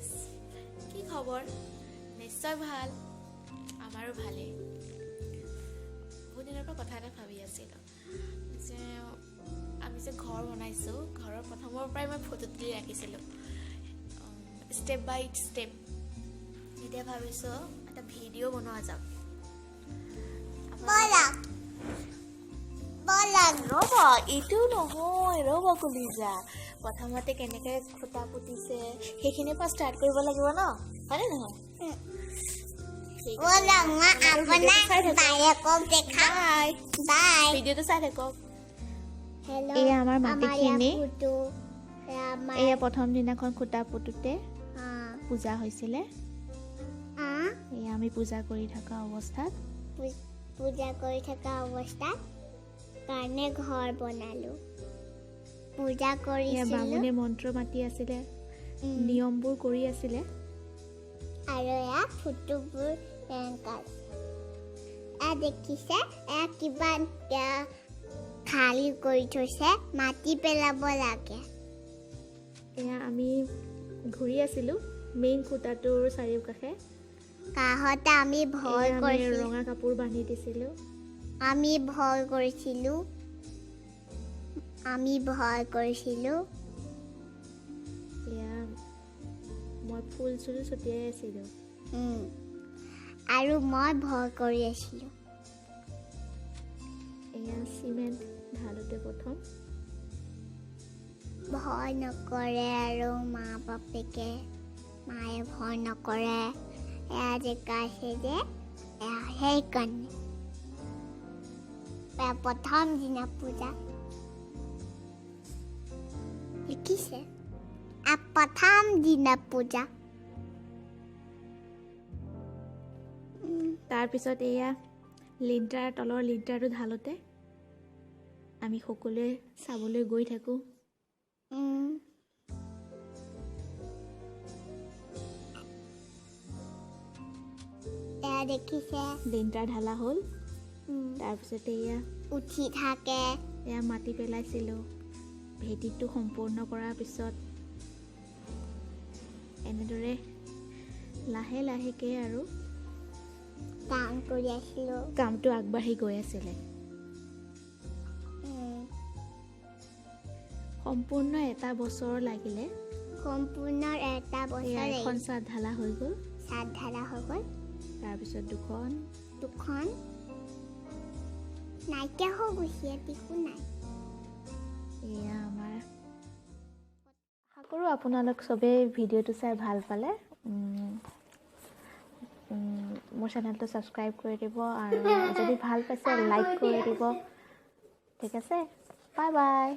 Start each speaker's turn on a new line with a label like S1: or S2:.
S1: Guys, কি খবৰ? নিশ্চয় ভাল, আমাৰো ভালেই। বহুত দিনৰ পৰা কথা এটা ভাবি আছিলোঁ যে আমি যে ঘৰ বনাইছোঁ, ঘৰৰ প্ৰথমৰ পৰাই মই ফটো তুলি ৰাখিছিলোঁ ষ্টেপ বাই ষ্টেপ। এতিয়া ভাবিছোঁ এটা ভিডিঅ' বনোৱা যাওক। ৰ'ব, এইটো নহয়, ৰ'ব কলিজা। প্ৰথমতে কেনেকৈ খুটা পুতিছে সেইখিনিৰ পৰা ষ্টাৰ্ট কৰিব লাগিব ন, হয়নে নহয়? ভিডিঅ'টো চাই থাকক। এয়া আমাৰ মাটিখিনি, এয়া প্ৰথম দিনাখন খুটা পুতোতে পূজা হৈছিলে। এয়া আমি পূজা কৰি থকা অৱস্থাত
S2: কাৰণে ঘৰ বনালো। পূজা কৰিছিলো।
S1: বামুণে মন্ত্ৰ মাতি আছিলে, নিয়মবোৰ কৰি আছিলে।
S2: আৰু এয়া ফটোবোৰ দেখিছে, কিবা খালী কৰি থৈছে, মাটি পেলাব লাগে।
S1: এয়া আমি ঘূৰি আছিলোঁ মেইন খুঁটাটোৰ চাৰিওকাষে।
S2: কাষতে আমি ভয় কৰিছিলোঁ,
S1: ৰঙা কাপোৰ বান্ধি দিছিলোঁ।
S2: আমি ভয় কৰিছিলোঁ।
S1: এয়া মই ফুল চুল ছটিয়াই আছিলোঁ।
S2: আৰু মই ভয় কৰি আছিলোঁ।
S1: এয়া চিমেণ্ট ঢালোতে প্ৰথম
S2: ভয় নকৰে, আৰু মায়ে ভয় নকৰে। এয়া দেখাইছে যে সেইকাৰণে প্ৰথম দিনা পূজা লিখিছে, প্ৰথম দিনা পূজা।
S1: তাৰপিছত এয়া লিণ্টাৰ, তলৰ লিণ্টাৰটো ঢালোতে আমি সকলোৱে চাবলৈ গৈ থাকোঁ।
S2: এয়া দেখিছে,
S1: লিণ্টাৰ ঢালা হ'ল। তাৰপিছতে এয়া
S2: উঠি থাকে,
S1: এয়া মাটি পেলাইছিলোঁ। ভেটিটো সম্পূৰ্ণ কৰাৰ পিছত এনেদৰে লাহে লাহেকৈ আৰু
S2: কাম কৰি আছিলোঁ।
S1: কামটো আগবাঢ়ি গৈ আছিলে। সম্পূৰ্ণ এটা বছৰ লাগিলে। এখন চাদ ঢালা হৈ গ'ল। তাৰপিছত দুখন
S2: নাইকিয়া হৈ গৈছে, একো নাই।
S1: এয়া আমাৰ, আশা কৰোঁ আপোনালোক চবেই ভিডিঅ'টো চাই ভাল পালে। মোৰ চেনেলটো ছাবস্ক্ৰাইব কৰি দিব, আৰু যদি ভাল পাইছে লাইক কৰি দিব। ঠিক আছে, বাই বাই।